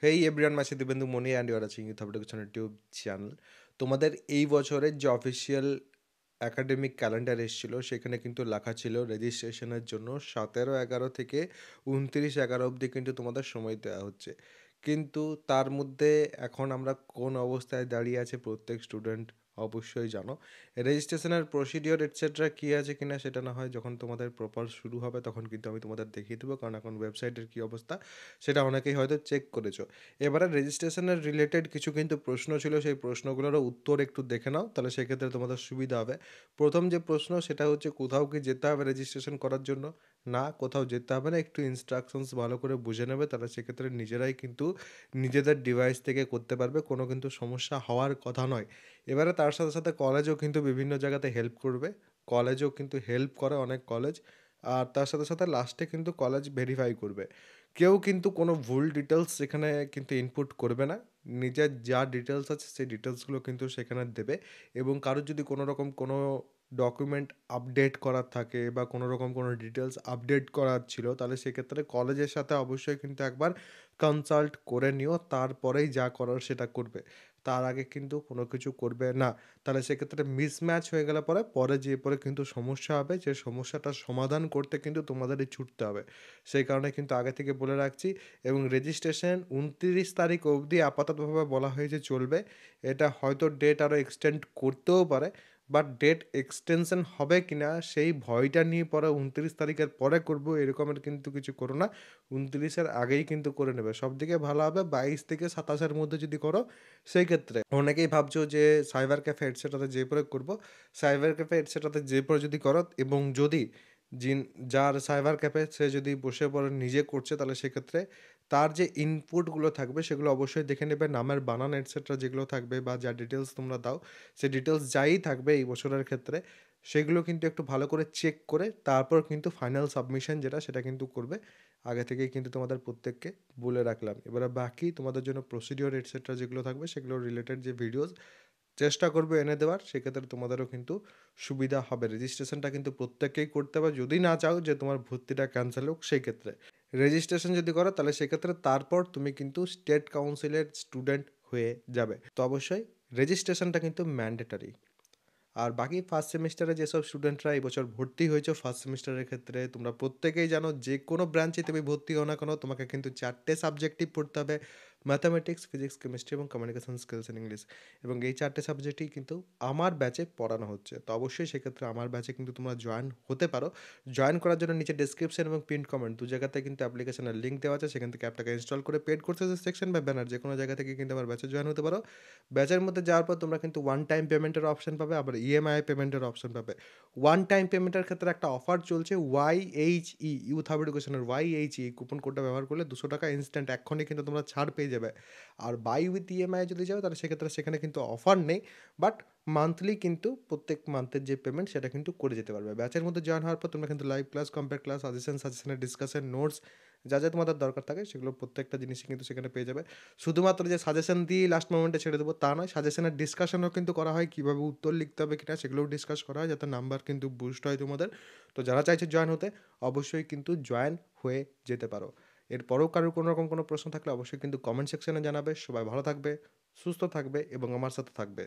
Hey everyone, my Dibendu Moni and you are watching youth education YouTube channel. তোমাদের এই বছরের যে অফিসিয়াল একাডেমিক ক্যালেন্ডার এসেছিলো সেখানে কিন্তু লেখা ছিল রেজিস্ট্রেশনের জন্য 17/11 থেকে 29/11 অবধি কিন্তু তোমাদের সময় দেওয়া হচ্ছে। কিন্তু তার মধ্যে এখন আমরা কোন অবস্থায় দাঁড়িয়ে আছে প্রত্যেক স্টুডেন্ট অবশ্যই জানো। রেজিস্ট্রেশনের প্রসিডিওর এটসেট্রা কী আছে কিনা সেটা না হয় যখন তোমাদের প্রপার শুরু হবে তখন কিন্তু আমি তোমাদের দেখিয়ে দেবো, কারণ এখন ওয়েবসাইটের কী অবস্থা সেটা অনেকেই হয়তো চেক করেছো। এবারে রেজিস্ট্রেশনের রিলেটেড কিছু কিন্তু প্রশ্ন ছিল, সেই প্রশ্নগুলোরও উত্তর একটু দেখে নাও, তাহলে সেক্ষেত্রে তোমাদের সুবিধা হবে। প্রথম যে প্রশ্ন সেটা হচ্ছে, কোথাও কি যেতে হবে রেজিস্ট্রেশন করার জন্য? না, কোথাও যেতে হবে না, একটু ইনস্ট্রাকশনস ভালো করে বুঝে নেবে, তাহলে সেক্ষেত্রে নিজেরাই কিন্তু নিজেদের ডিভাইস থেকে করতে পারবে, কোনো কিন্তু সমস্যা হওয়ার কথা নয়। এবারে তার সাথে সাথে কলেজও কিন্তু বিভিন্ন জায়গাতে হেল্প করবে, কলেজও কিন্তু হেল্প করে অনেক কলেজ। আর তার সাথে সাথে লাস্টে কিন্তু কলেজ ভেরিফাই করবে। কেউ কিন্তু কোনো ভুল ডিটেলস সেখানে কিন্তু ইনপুট করবে না, নিজের যা ডিটেলস আছে সেই ডিটেলসগুলো কিন্তু সেখানে দেবে। এবং কারোর যদি কোনো রকম কোনো ডকুমেন্ট আপডেট করার থাকে বা কোনো রকম কোনো ডিটেলস আপডেট করার ছিল, তাহলে সেক্ষেত্রে কলেজের সাথে অবশ্যই কিন্তু একবার কনসাল্ট করে নিও, তারপরেই যা করার সেটা করবে, তার আগে কিন্তু কোনো কিছু করবে না। তাহলে সেক্ষেত্রে মিসম্যাচ হয়ে গেলে পরে পরে যেয়ে পরে কিন্তু সমস্যা হবে, যে সমস্যাটার সমাধান করতে কিন্তু তোমাদেরই ছুটতে হবে। সেই কারণে কিন্তু আগে থেকে বলে রাখছি। এবং রেজিস্ট্রেশন 29 তারিখ অবধি আপাততভাবে বলা হয়েছে চলবে। এটা হয়তো ডেট আরও এক্সটেন্ড করতেও পারে, বাট ডেট এক্সটেনশন হবে কিনা সেই ভয়টা নিয়ে পরে 29 তারিখের পরে করব এরকমের কিন্তু কিছু করো না, 29-এর আগেই কিন্তু করে নেবে। সব থেকে ভালো হবে 22 থেকে 27-এর মধ্যে যদি করো। সেই ক্ষেত্রে অনেকেই ভাবছো যে সাইবার ক্যাফে এটসেট্রাতে যে পরে করব, সাইবার ক্যাফে এটসেট্রাতে যে পরে যদি করো এবং যদি যিন যার সাইবার ক্যাফে সে যদি বসে পড়ে নিজে করছে, তাহলে সেক্ষেত্রে তার যে ইনপুটগুলো থাকবে সেগুলো অবশ্যই দেখে নেবে, নামের বানান এটসেট্রা যেগুলো থাকবে বা যা ডিটেলস তোমরা দাও, সেই ডিটেলস যাই থাকবে এই বছরের ক্ষেত্রে সেগুলো কিন্তু একটু ভালো করে চেক করে তারপর কিন্তু ফাইনাল সাবমিশন যেটা সেটা কিন্তু করবে। আগে থেকেই কিন্তু তোমাদের প্রত্যেককে বলে রাখলাম। এবারে বাকি তোমাদের জন্য প্রসিডিওর এটসেট্রা যেগুলো থাকবে সেগুলো রিলেটেড যে ভিডিওস চেষ্টা করবে এনে দেওয়ার, সেক্ষেত্রে তোমাদেরও কিন্তু সুবিধা হবে। রেজিস্ট্রেশনটা কিন্তু প্রত্যেককেই করতে হবে, যদি না চাও যে তোমার ভর্তিটা ক্যান্সেল হোক। সেই ক্ষেত্রে রেজিস্ট্রেশন যদি করো তাহলে সেক্ষেত্রে তারপর তুমি কিন্তু স্টেট কাউন্সিলের স্টুডেন্ট হয়ে যাবে। তো অবশ্যই রেজিস্ট্রেশনটা কিন্তু ম্যান্ডেটারি। আর বাকি ফার্স্ট সেমিস্টারে যেসব স্টুডেন্টরা এই বছর ভর্তি হয়েছে ফার্স্ট সেমিস্টারের ক্ষেত্রে, তোমরা প্রত্যেকেই জানো যে কোনো ব্রাঞ্চে তুমি ভর্তি হও না কেন তোমাকে কিন্তু 4টে সাবজেক্টিভ পড়তে হবে: ম্যাথামেটিক্স, ফিজিক্স, কেমিস্ট্রি এবং কমিউনিকেশন স্কিলস ইন ইংলিশ। এবং এই 4টে সাবজেক্টই কিন্তু আমার ব্যাচে পড়ানো হচ্ছে। তো অবশ্যই সেক্ষেত্রে আমার ব্যাচে কিন্তু তোমরা জয়েন হতে পারো। জয়েন করার জন্য নিচে ডেসক্রিপশন এবং পিন কমেন্ট দু জায়গাতে কিন্তু অ্যাপ্লিকেশনের লিঙ্ক দেওয়া আছে, সেখান থেকে অ্যাপটাকে ইনস্টল করে পেড কোর্সেস সেকশন বা ব্যানার যে কোনো জায়গা থেকে কিন্তু আমার ব্যাচে জয়েন হতে পারো। ব্যাচের মধ্যে যাওয়ার পর তোমরা কিন্তু ওয়ান টাইম পেমেন্টের অপশন পাবে, আবার ইএমআই পেমেন্টের অপশন পাবে। ওয়ান টাইম পেমেন্টের ক্ষেত্রে একটা অফার চলছে, YHE ইউথ হাব এডুকেশনের YHE কুপন কোডটা ব্যবহার করলে 200 টাকা ইনস্ট্যান্ট এক্ষণে কিন্তু তোমরা ছাড় পেয়ে যাবে। আর বাই উইথ ইএমআই যদি যাও তাহলে সেক্ষেত্রে সেখানে কিন্তু অফার নেই, বাট মান্থলি কিন্তু প্রত্যেক মান্থের যে পেমেন্ট সেটা কিন্তু করে যেতে পারবে। ব্যাচের মধ্যে জয়েন হওয়ার পর তোমরা কিন্তু লাইভ ক্লাস, কম্পেয়ার ক্লাস, সাজেশনের ডিসকাশন, নোটস যা যা তোমাদের দরকার থাকে সেগুলো প্রত্যেকটা জিনিসই কিন্তু সেখানে পেয়ে যাবে। শুধুমাত্র যে সাজেশন দিয়ে লাস্ট মোমেন্টে ছেড়ে দেবো তা নয়, সাজেশনের ডিসকাশনও কিন্তু করা হয়, কীভাবে উত্তর লিখতে হবে কিনা সেগুলোও ডিসকাস করা হয়, যাতে নাম্বার কিন্তু বুস্ট হয় তোমাদের। তো যারা চাইছে জয়েন হতে অবশ্যই কিন্তু জয়েন হয়ে যেতে পারো। এরপরেও কারোর কোনো রকম কোনো প্রশ্ন থাকলে অবশ্যই কিন্তু কমেন্ট সেকশনে জানাবে। সবাই ভালো থাকবে, সুস্থ থাকবে এবং আমার সাথে থাকবে।